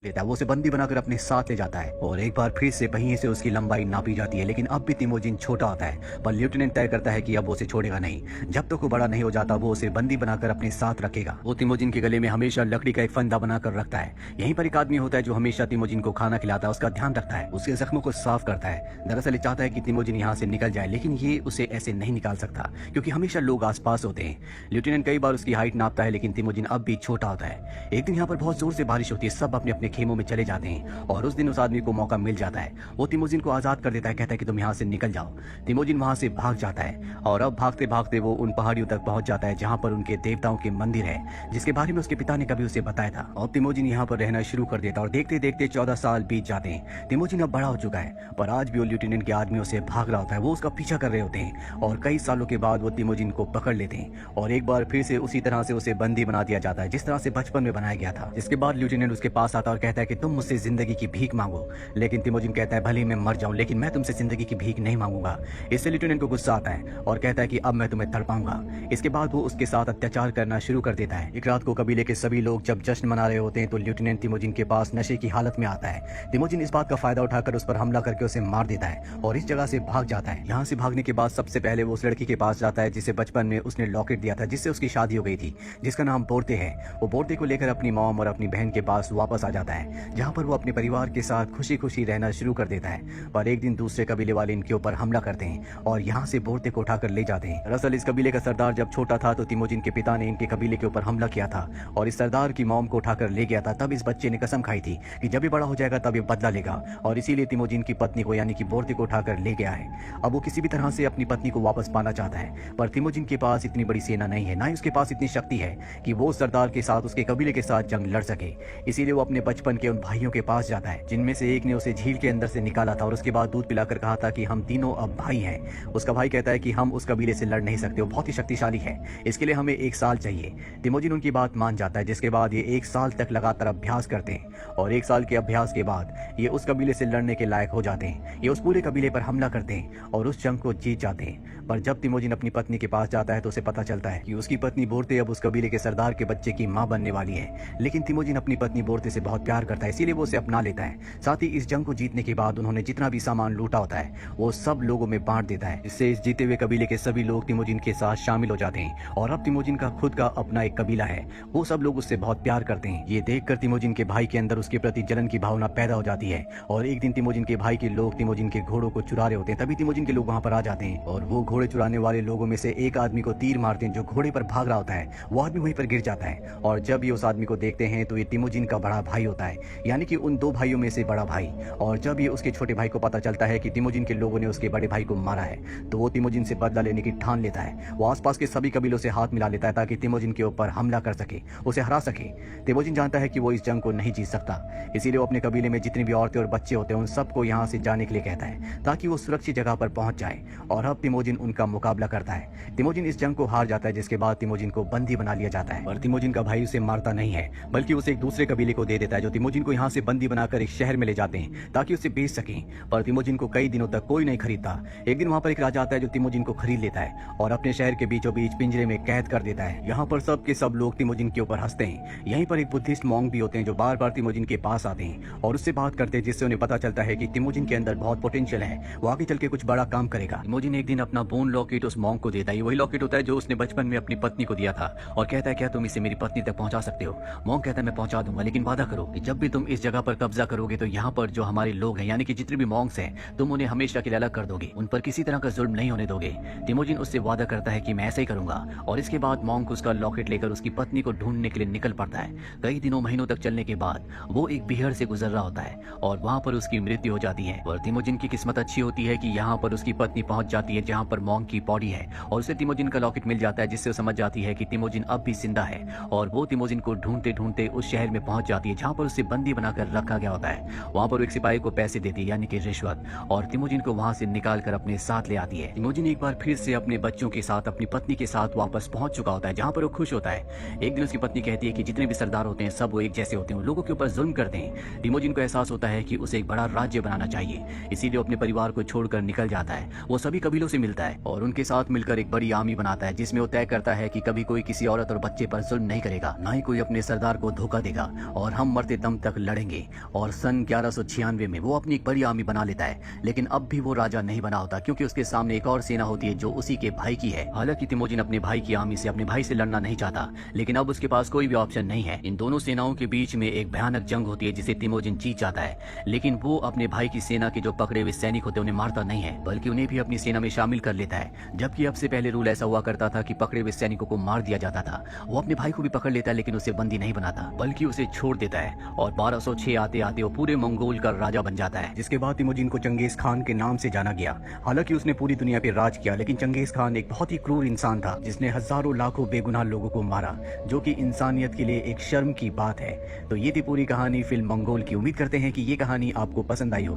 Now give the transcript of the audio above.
लेता है। वो उसे बंदी बनाकर अपने साथ ले जाता है और एक बार फिर से वहीं से उसकी लंबाई नापी जाती है, लेकिन अब भी तिमोजिन छोटा होता है। पर लेफ्टिनेंट तय करता है कि अब वो उसे छोड़ेगा नहीं। जब तक वो बड़ा नहीं हो जाता वो उसे बंदी बनाकर अपने साथ रखेगा। वो तिमोजिन के गले में हमेशा लकड़ी का एक फंदा बनाकर रखता है। यहीं पर एक आदमी होता है जो हमेशा तिमोजिन को खाना खिलाता है, उसका ध्यान रखता है, उसके जख्मों को साफ करता है। दरअसल ये चाहता है कि तिमोजिन यहाँ से निकल जाए, लेकिन ये उसे ऐसे नहीं निकाल सकता क्योंकि हमेशा लोग आसपास होते हैं। लेफ्टिनेंट कई बार उसकी हाइट नापता है, लेकिन तिमोजिन अब भी छोटा होता है। एक दिन यहाँ पर बहुत जोर से बारिश होती है, सब अपने अपने खेमों में चले जाते हैं और उस दिन उस आदमी को मौका मिल जाता है। वो तिमोजिन को आजाद कर देता है, कहता है कि तुम यहाँ से निकल जाओ। तिमोजिन वहां से भाग जाता है और अब भागते भागते वो उन पहाड़ियों तक पहुंच जाता है जहां पर उनके देवताओं के मंदिर है, जिसके बारे में उसके पिता ने कभी उसे बताया था। और तिमोजिन यहाँ पर रहना शुरू कर देता है और देखते देखते 14 साल बीत जाते हैं। तिमोजिन अब बड़ा हो चुका है, पर आज भी वो लेफ्टिनेंट के आदमियों से भाग रहा होता है। वो उसका पीछा कर रहे होते हैं और कई सालों के बाद वो तिमोजिन को पकड़ लेते हैं और एक बार फिर से उसी तरह से उसे बंदी बना दिया जाता है जिस तरह से बचपन में बनाया गया था। इसके बाद लेफ्टिनेंट उसके पास आता है और कहता है कि तुम मुझसे जिंदगी की भीख मांगो, लेकिन तिमोजिन कहता है भले ही मैं मर जाऊं लेकिन मैं तुमसे जिंदगी की भीख नहीं मांगूंगा। इससे लेफ्टिनेंट को गुस्सा आता है और कहता है कि अब मैं तुम्हें तड़पाऊंगा। इसके बाद वो उसके साथ अत्याचार करना शुरू कर देता है। एक रात को कबीले के सभी लोग जब जश्न मना रहे होते हैं तो लेफ्टिनेंट तिमोजिन के पास नशे की हालत में आता है। तिमोजिन इस बात का फायदा उठाकर उस पर हमला करके उसे मार देता है और इस जगह से भाग जाता है। यहाँ से भागने के बाद सबसे पहले वो उस लड़की के पास जाता है जिसे बचपन में उसने लॉकेट दिया था, जिससे उसकी शादी हो गई थी, जिसका नाम बोर्ते है। वो बोर्ते को लेकर अपनी मॉम और अपनी बहन के पास वापस आ जाता है, जहाँ पर वो अपने परिवार के साथ खुशी खुशी रहना शुरू कर देता है। पर एक दिन दूसरे कबीले वाले इनके ऊपर हमला करते हैं और यहाँ से बोर्ते को उठाकर ले जाते हैं। दरअसल इस कबीले का सरदार जब छोटा था तो तिमोजिन के पिता ने इनके कबीले के ऊपर हमला किया था और इस सरदार की मॉम को उठाकर ले गया था। तब इस बच्चे ने कसम खाई थी कि जब भी बड़ा हो जाएगा तब ये बदला लेगा और इसीलिए तिमोजिन की पत्नी को यानी कि बोर्ते को उठाकर ले गया है। अब वो किसी भी तरह से अपनी पत्नी को वापस पाना चाहता है, पर तिमोजिन के पास इतनी बड़ी सेना नहीं है, ना ही उसके पास इतनी शक्ति है कि वो सरदार के साथ उसके कबीले के साथ जंग लड़ सके। इसीलिए वो अपने बचपन के उन भाइयों के पास जाता है जिनमें से एक ने उसे झील के अंदर से निकाला था और उसके बाद दूध पिलाकर कहा था कि हम तीनों अब भाई हैं। उसका भाई कहता है कि हम उस कबीले से लड़ नहीं सकते, वो बहुत ही शक्तिशाली है, इसके लिए हमें 1 साल चाहिए। तिमोजिन उनकी बात मान जाता है, जिसके बाद ये 1 साल तक लगातार अभ्यास करते हैं और 1 साल के अभ्यास के बाद ये उस कबीले से लड़ने के लायक हो जाते हैं। ये उस पूरे कबीले पर हमला करते हैं और उस जंग को जीत जाते हैं। पर जब तिमोजिन अपनी पत्नी के पास जाता है तो उसे पता चलता है कि उसकी पत्नी बोर्ते अब उस कबीले के सरदार के बच्चे की मां बनने वाली है। लेकिन तिमोजिन अपनी पत्नी बोर्ते से बहुत प्यार करता है, इसीलिए वो उसे अपना लेता है। साथ ही इस जंग को जीतने के बाद उन्होंने जितना भी सामान लूटा होता है वो सब लोगों में बांट देता है, जिससे इस जीते हुए कबीले के सभी लोग तिमोजिन के साथ शामिल हो जाते हैं और अब तिमोजिन का खुद का अपना एक कबीला है। वो सब लोग उससे बहुत प्यार करते हैं। ये देखकर तिमोजिन के भाई के अंदर उसके प्रति जलन की भावना पैदा हो जाती है और एक दिन तिमोजिन के भाई के लोग तिमोजिन के घोड़ों को चुरा रहे होते हैं। तभी तिमोजिन के लोग वहां पर आ जाते हैं और वो घोड़े चुराने वाले लोगों में से एक आदमी को तीर मारते हैं जो घोड़े पर भाग रहा होता है। वो आदमी वहीं पर गिर जाता है और जब ये उस आदमी को देखते हैं तो ये तिमोजिन का बड़ा भाई होता है, यानी कि उन 2 भाइयों में से बड़ा भाई। और जब ये उसके छोटे भाई को पता चलता है कि तिमोजिन के लोगों ने उसके बड़े भाई को मारा है तो वो तिमोजिन से बदला लेने की ठान लेता है। वो आसपास के सभी कबीलों से हाथ मिला लेता है ताकि तिमोजिन के ऊपर हमला कर सके, उसे हरा सके। तिमोजिन जानता है कि वो इस जंग को नहीं जीत सकता, इसीलिए वो अपने कबीले में जितनी भी औरतें और बच्चे होते हैं उन सबको यहाँ से जाने के लिए कहता है ताकि वो सुरक्षित जगह पर पहुंच जाए। और अब तिमोजिन उनका मुकाबला करता है। तिमोजिन इस जंग को हार जाता है, जिसके बाद तिमोजिन को बंदी बना लिया जाता है। पर तिमोजिन का भाई उसे मारता नहीं है, बल्कि उसे एक दूसरे कबीले को दे देता है जो तिमोजिन को यहाँ से बंदी बनाकर एक शहर में ले जाते हैं ताकि उसे बेच सकें। पर तिमोजिन को कई दिनों तक कोई नहीं खरीदता। एक दिन वहाँ पर एक राजा आता है जो तिमोजिन को खरीद लेता है और अपने शहर के बीचों बीच पिंजरे में कैद कर देता है। यहाँ पर सब के सब लोग तिमोजिन के ऊपर हंसते हैं। यहीं पर एक बुद्धिस्ट मॉन्क भी होते हैं जो बार बार तिमोजिन के पास आते हैं और उससे बात करते हैं, जिससे उन्हें पता चलता है कि तिमोजिन के अंदर बहुत पोटेंशियल है, वो आगे चल के कुछ बड़ा काम करेगा। तिमोजिन एक दिन अपना बोन लॉकेट उस मॉन्क को देता है। वही लॉकेट होता है जो उसने बचपन में अपनी पत्नी को दिया था और कहता है क्या तुम इसे मेरी पत्नी तक पहुंचा सकते हो? मॉन्क कहता है मैं पहुंचा दूंगा, लेकिन वादा करो कि जब भी तुम इस जगह पर कब्जा करोगे तो यहाँ पर जो हमारे लोग हैं यानी कि जितने भी मॉन्क्स हैं तुम उन्हें हमेशा के लिए अलग कर दोगे, उन पर किसी तरह का जुल्म नहीं होने दोगे। तिमोजिन उससे वादा करता है कि मैं ऐसा ही करूंगा और इसके बाद मॉन्क उसका लॉकेट लेकर उसकी पत्नी को ढूंढने के लिए निकल पड़ता है। कई दिनों महीनों तक चलने के बाद वो एक बिहड़ से गुजर रहा होता है और वहाँ पर उसकी मृत्यु हो जाती है। और तिमोजिन की किस्मत अच्छी होती है कि यहाँ पर उसकी पत्नी पहुंच जाती है जहाँ पर मॉन्क की बॉडी है और उसे तिमोजिन का लॉकेट मिल जाता है, जिससे वो समझ जाती है कि तिमोजिन अब भी जिंदा है। और वो तिमोजिन को ढूंढते ढूंढते उस शहर में पहुंच जाती है जहाँ पर उसे बंदी बनाकर रखा गया होता है। वहाँ पर एक सिपाही को पैसे देती है यानी कि रिश्वत, और तिमोजिन को वहाँ से निकाल कर अपने साथ ले आती है। तिमोजिन एक बार फिर से अपने बच्चों के साथ अपनी पत्नी के साथ वापस पहुंच चुका होता है जहाँ पर वो खुश होता है। एक दिन उसकी पत्नी कहती है कि जितने भी सरदार होते हैं सब वो एक जैसे होते हैं, लोगों के ऊपर जुल्म करते हैं। तिमोजिन को एहसास होता है कि उसे एक बड़ा राज्य बनाना चाहिए, इसीलिए अपने परिवार को छोड़कर निकल जाता है। वो सभी कबीलों से मिलता है और उनके साथ मिलकर एक बड़ी आर्मी बनाता है जिसमें वो तय करता है कि कभी कोई किसी औरत और बच्चे पर जुल्म नहीं करेगा, ना ही कोई अपने सरदार को धोखा देगा और हम मरते मरते दम तक लड़ेंगे। और सन 1196 में वो अपनी एक बड़ी आर्मी बना लेता है, लेकिन अब भी वो राजा नहीं बना होता क्योंकि उसके सामने एक और सेना होती है जो उसी के भाई की है। हालांकि तिमोजिन अपने भाई की आर्मी से अपने भाई से लड़ना नहीं चाहता, लेकिन अब उसके पास कोई भी ऑप्शन नहीं है। इन दोनों सेनाओं के बीच में एक भयानक जंग होती है जिसे तिमोजिन जीत जाता है, लेकिन वो अपने भाई की सेना के जो पकड़े हुए सैनिक होते हैं उन्हें मारता नहीं है, बल्कि उन्हें भी अपनी सेना में शामिल कर लेता है। जबकि अब से पहले रूल ऐसा हुआ करता था कि पकड़े हुए सैनिकों को मार दिया जाता था। वो अपने भाई को भी पकड़ लेता है, लेकिन उसे बंदी नहीं बनाता, बल्कि उसे छोड़ देता है। और 1206 आते आते वो पूरे मंगोल का राजा बन जाता है, जिसके बाद तिमोजिन को चंगेज खान के नाम से जाना गया। हालांकि उसने पूरी दुनिया पे राज किया, लेकिन चंगेज खान एक बहुत ही क्रूर इंसान था जिसने हजारों लाखों बेगुनाह लोगों को मारा, जो कि इंसानियत के लिए एक शर्म की बात है। तो ये थी पूरी कहानी फिल्म मंगोल की। उम्मीद करते हैं कि ये कहानी आपको पसंद आई होगी।